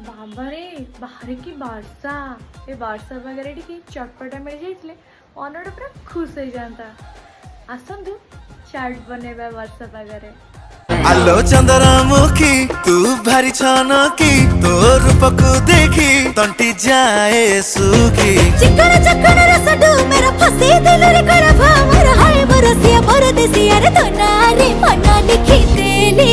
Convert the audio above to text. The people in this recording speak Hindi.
बाबा रे बाहर की बारसा ए बारसा वगैरह टी चटपटा मिल जाइए मनटा पूरा खुश हो जाता। आसतु चाट बनेबा वर्षा पागरे। आलो चंद्रमुखी तू भारी छनकी तो रूप को देखी तंटी जाए सुखी चिकन चिकन रसडू मेरा फसी दिल रे करभा मोर हाय मोर सिया मोर देसिया रे तो नारे मना लिखी देली